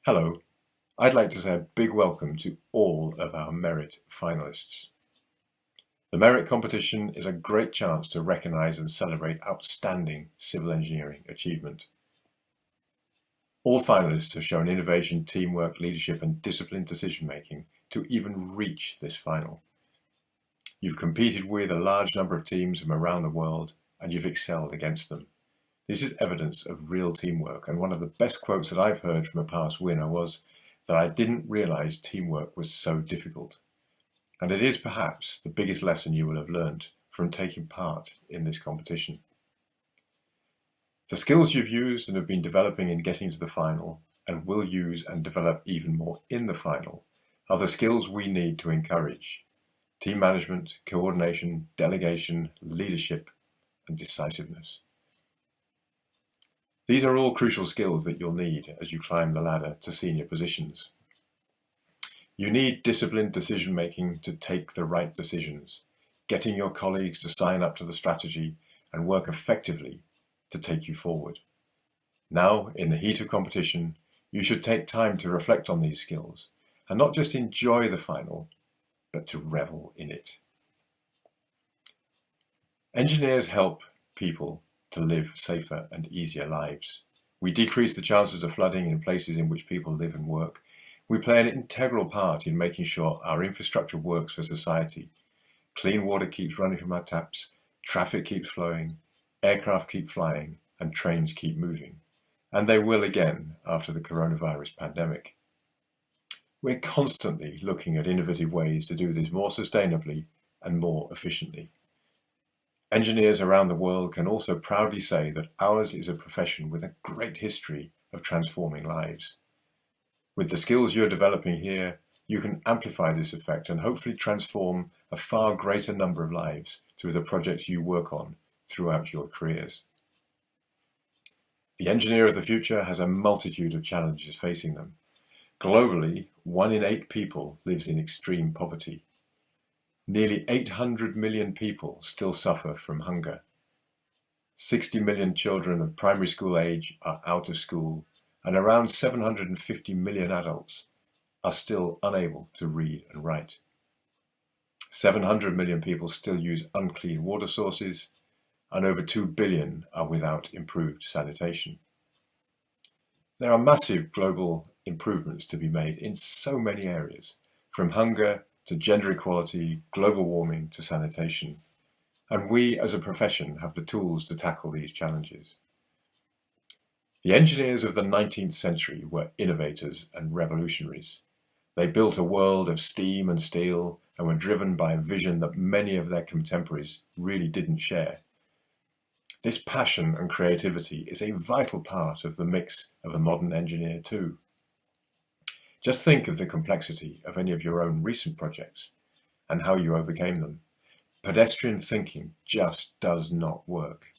Hello, I'd like to say a big welcome to all of our Merit finalists. The Merit competition is a great chance to recognise and celebrate outstanding civil engineering achievement. All finalists have shown innovation, teamwork, leadership and disciplined decision-making to even reach this final. You've competed with a large number of teams from around the world and you've excelled against them. This is evidence of real teamwork, and one of the best quotes that I've heard from a past winner was that I didn't realise teamwork was so difficult. And it is perhaps the biggest lesson you will have learned from taking part in this competition. The skills you've used and have been developing in getting to the final, and will use and develop even more in the final, are the skills we need to encourage team management, coordination, delegation, leadership, and decisiveness. These are all crucial skills that you'll need as you climb the ladder to senior positions. You need disciplined decision-making to take the right decisions, getting your colleagues to sign up to the strategy and work effectively to take you forward. Now, in the heat of competition, you should take time to reflect on these skills and not just enjoy the final, but to revel in it. Engineers help people to live safer and easier lives. We decrease the chances of flooding in places in which people live and work. We play an integral part in making sure our infrastructure works for society. Clean water keeps running from our taps, traffic keeps flowing, aircraft keep flying, and trains keep moving. And they will again after the coronavirus pandemic. We're constantly looking at innovative ways to do this more sustainably and more efficiently. Engineers around the world can also proudly say that ours is a profession with a great history of transforming lives. With the skills you're developing here, you can amplify this effect and hopefully transform a far greater number of lives through the projects you work on throughout your careers. The engineer of the future has a multitude of challenges facing them. Globally, 1 in 8 people lives in extreme poverty. Nearly 800 million people still suffer from hunger. 60 million children of primary school age are out of school, and around 750 million adults are still unable to read and write. 700 million people still use unclean water sources, and over 2 billion are without improved sanitation. There are massive global improvements to be made in so many areas, from hunger to gender equality, global warming to sanitation. And we as a profession have the tools to tackle these challenges. The engineers of the 19th century were innovators and revolutionaries. They built a world of steam and steel and were driven by a vision that many of their contemporaries really didn't share. This passion and creativity is a vital part of the mix of a modern engineer too. Just think of the complexity of any of your own recent projects and how you overcame them. Pedestrian thinking just does not work.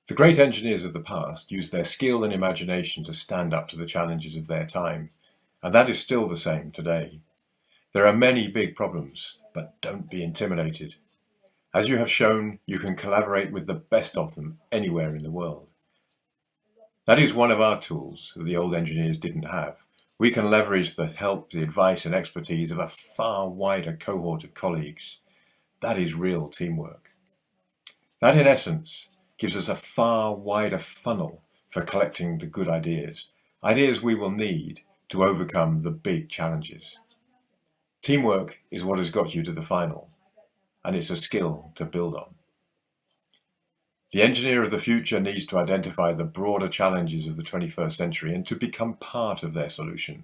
The great engineers of the past used their skill and imagination to stand up to the challenges of their time, and that is still the same today. There are many big problems, but don't be intimidated. As you have shown, you can collaborate with the best of them anywhere in the world. That is one of our tools that the old engineers didn't have. We can leverage the help, the advice and expertise of a far wider cohort of colleagues. That is real teamwork. That, in essence, gives us a far wider funnel for collecting the good ideas we will need to overcome the big challenges. Teamwork is what has got you to the final, and it's a skill to build on. The engineer of the future needs to identify the broader challenges of the 21st century and to become part of their solution.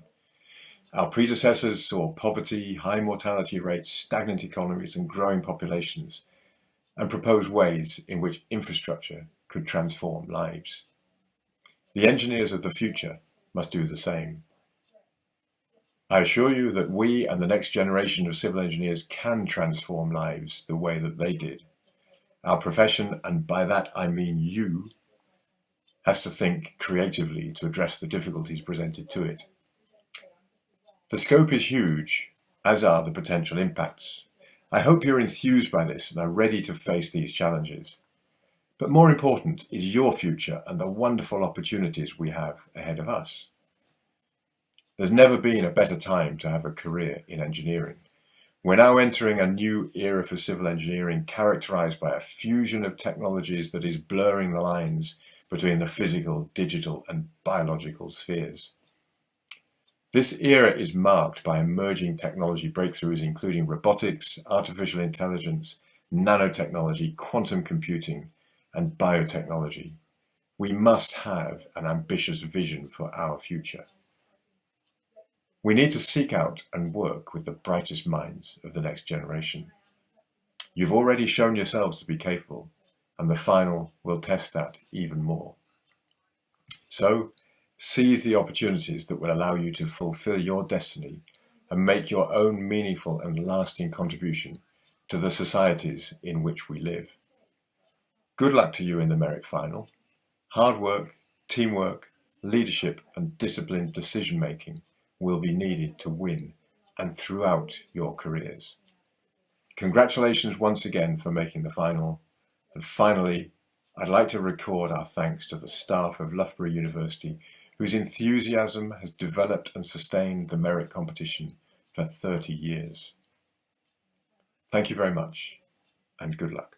Our predecessors saw poverty, high mortality rates, stagnant economies and growing populations, and proposed ways in which infrastructure could transform lives. The engineers of the future must do the same. I assure you that we and the next generation of civil engineers can transform lives the way that they did. Our profession, and by that I mean you, has to think creatively to address the difficulties presented to it. The scope is huge, as are the potential impacts. I hope you're enthused by this and are ready to face these challenges. But more important is your future and the wonderful opportunities we have ahead of us. There's never been a better time to have a career in engineering. We're now entering a new era for civil engineering, characterized by a fusion of technologies that is blurring the lines between the physical, digital, and biological spheres. This era is marked by emerging technology breakthroughs, including robotics, artificial intelligence, nanotechnology, quantum computing, and biotechnology. We must have an ambitious vision for our future. We need to seek out and work with the brightest minds of the next generation. You've already shown yourselves to be capable, and the final will test that even more. So, seize the opportunities that will allow you to fulfill your destiny and make your own meaningful and lasting contribution to the societies in which we live. Good luck to you in the merit final. Hard work, teamwork, leadership, and disciplined decision-making will be needed to win and throughout your careers. Congratulations once again for making the final. And finally, I'd like to record our thanks to the staff of Loughborough University, whose enthusiasm has developed and sustained the merit competition for 30 years. Thank you very much, and good luck.